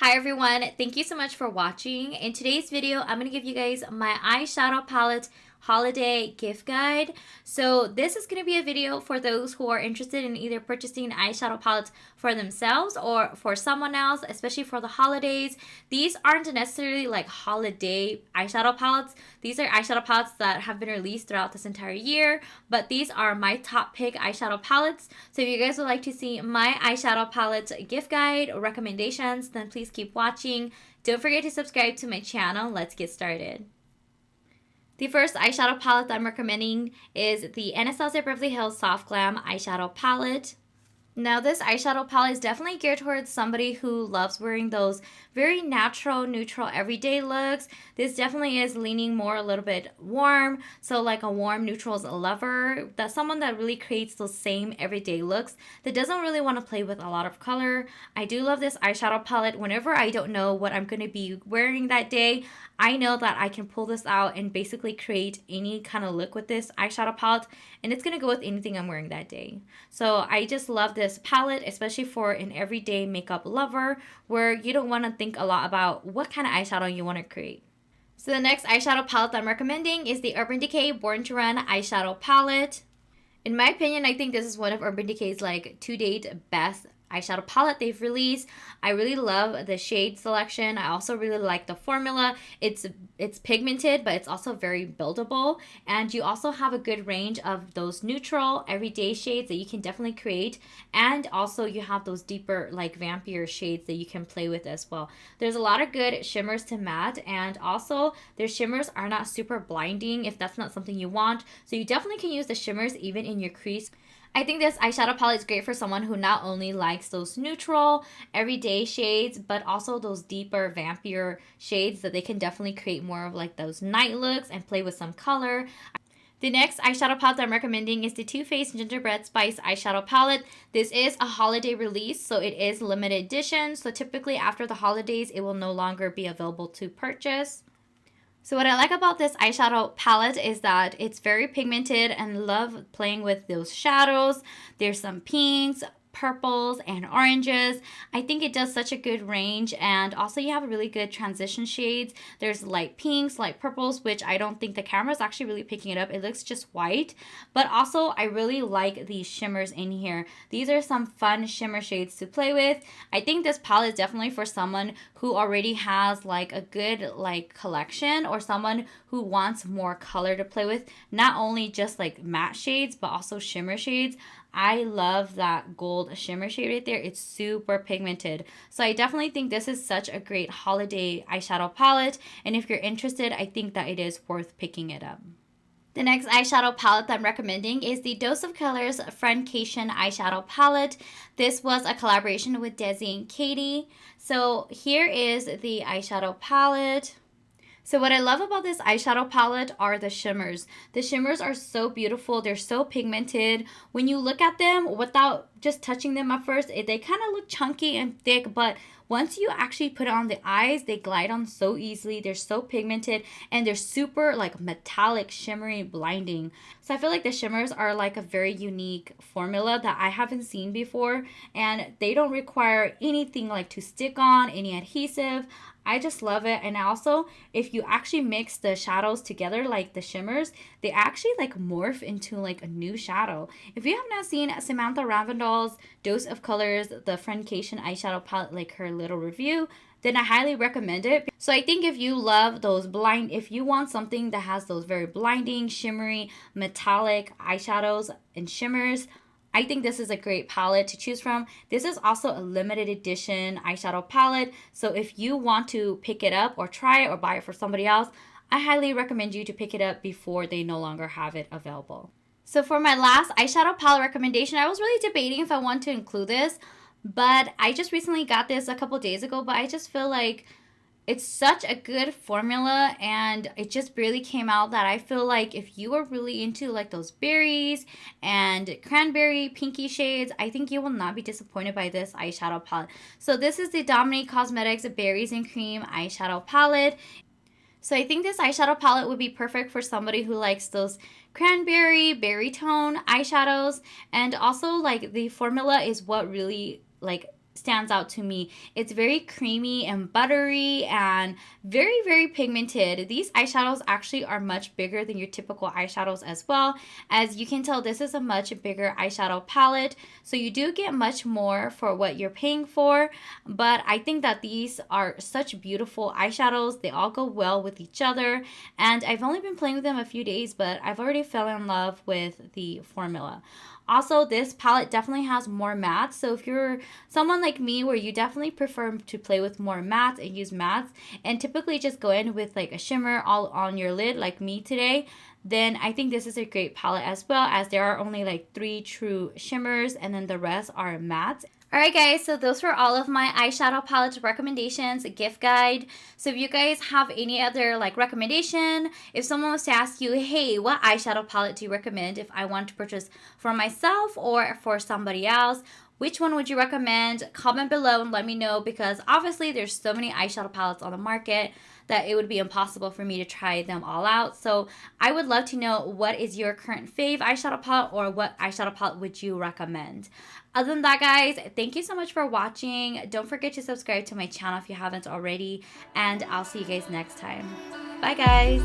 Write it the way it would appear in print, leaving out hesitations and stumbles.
Hi everyone, thank you so much for watching. In today's video, I'm going to give you guys my eyeshadow palette holiday gift guide. So this is going to be a video for those who are interested in either purchasing eyeshadow palettes for themselves or for someone else, especially for the holidays. These aren't necessarily like holiday eyeshadow palettes. These are eyeshadow palettes that have been released throughout this entire year, but these are my top pick eyeshadow palettes. So if you guys would like to see my eyeshadow palette gift guide or recommendations, then please keep watching. Don't forget to subscribe to my channel. Let's get started. The first eyeshadow palette that I'm recommending is the Anastasia Beverly Hills Soft Glam eyeshadow palette. Now this eyeshadow palette is definitely geared towards somebody who loves wearing those very natural, neutral, everyday looks. This definitely is leaning more a little bit warm, so like a warm neutrals lover. That's someone that really creates those same everyday looks that doesn't really want to play with a lot of color. I do love this eyeshadow palette. Whenever I don't know what I'm going to be wearing that day, I know that I can pull this out and basically create any kind of look with this eyeshadow palette, and it's going to go with anything I'm wearing that day. So I just love this palette, especially for an everyday makeup lover where you don't want to think a lot about what kind of eyeshadow you want to create. So the next eyeshadow palette that I'm recommending is the Urban Decay Born to Run eyeshadow palette. In my opinion, I think this is one of Urban Decay's like to date best eyeshadow palette they've released. I really love the shade selection. I also really like the formula. It's pigmented, but it's also very buildable, and you also have a good range of those neutral everyday shades that you can definitely create, and also you have those deeper like vampier shades that you can play with as well. There's a lot of good shimmers to matte, and also their shimmers are not super blinding if that's not something you want, so you definitely can use the shimmers even in your crease. I think this eyeshadow palette is great for someone who not only likes those neutral, everyday shades, but also those deeper, vampier shades that they can definitely create more of like those night looks and play with some color. The next eyeshadow palette I'm recommending is the Too Faced Gingerbread Spice eyeshadow palette. This is a holiday release, so it is limited edition. So typically after the holidays, it will no longer be available to purchase. So what I like about this eyeshadow palette is that it's very pigmented and love playing with those shadows. There's some pinks, purples, and oranges. I think it does such a good range, and also you have really good transition shades. There's light pinks, light purples, which I don't think the camera is actually really picking it up. It looks just white, but also I really like these shimmers in here. These are some fun shimmer shades to play with. I think this palette is definitely for someone who already has like a good like collection, or someone who wants more color to play with, not only just like matte shades but also shimmer shades. I love that gold shimmer shade right there. It's super pigmented. So I definitely think this is such a great holiday eyeshadow palette, and if you're interested, I think that it is worth picking it up. The next eyeshadow palette that I'm recommending is the Dose of Colors FRIENDCATION eyeshadow palette. This was a collaboration with DESI and KATY. So here is the eyeshadow palette. So what I love about this eyeshadow palette are the shimmers. The shimmers are so beautiful. They're so pigmented. When you look at them without just touching them at first, they kind of look chunky and thick, but once you actually put it on the eyes, they glide on so easily. They're so pigmented, and they're super like metallic, shimmery, blinding. So I feel like the shimmers are like a very unique formula that I haven't seen before, and they don't require anything like to stick on, any adhesive. I just love it. And also, if you actually mix the shadows together, like the shimmers, they actually like morph into like a new shadow. If you have not seen Samantha RAVNDAHL's Dose of Colors, the FRIENDCATION eyeshadow palette, like her little review, then I highly recommend it. So I think if you love those if you want something that has those very blinding, shimmery, metallic eyeshadows and shimmers, I think this is a great palette to choose from. This is also a limited edition eyeshadow palette, so if you want to pick it up or try it or buy it for somebody else, I highly recommend you to pick it up before they no longer have it available. So for my last eyeshadow palette recommendation, I was really debating if I want to include this, but I just recently got this a couple days ago, but I just feel like it's such a good formula, and it just really came out that I feel like if you are really into like those berries and cranberry pinky shades, I think you will not be disappointed by this eyeshadow palette. So this is the Dominique Cosmetics Berries and Cream eyeshadow palette. So I think this eyeshadow palette would be perfect for somebody who likes those cranberry, berry tone eyeshadows, and also like the formula is what really like stands out to me. It's very creamy and buttery and very, very pigmented. These eyeshadows actually are much bigger than your typical eyeshadows as well. As you can tell, this is a much bigger eyeshadow palette, so you do get much more for what you're paying for. But I think that these are such beautiful eyeshadows. They all go well with each other, and I've only been playing with them a few days, but I've already fell in love with the formula. Also, this palette definitely has more mattes, so if you're someone like me where you definitely prefer to play with more mattes and use mattes and typically just go in with like a shimmer all on your lid like me today, then I think this is a great palette as well, as there are only like 3 true shimmers and then the rest are mattes. Alright guys, so those were all of my eyeshadow palette recommendations, gift guide. So if you guys have any other like recommendation, if someone was to ask you, hey, what eyeshadow palette do you recommend if I want to purchase for myself or for somebody else, which one would you recommend? Comment below and let me know, because obviously there's so many eyeshadow palettes on the market that it would be impossible for me to try them all out. So I would love to know what is your current fave eyeshadow palette, or what eyeshadow palette would you recommend. Other than that, guys, thank you so much for watching. Don't forget to subscribe to my channel if you haven't already, and I'll see you guys next time. Bye, guys.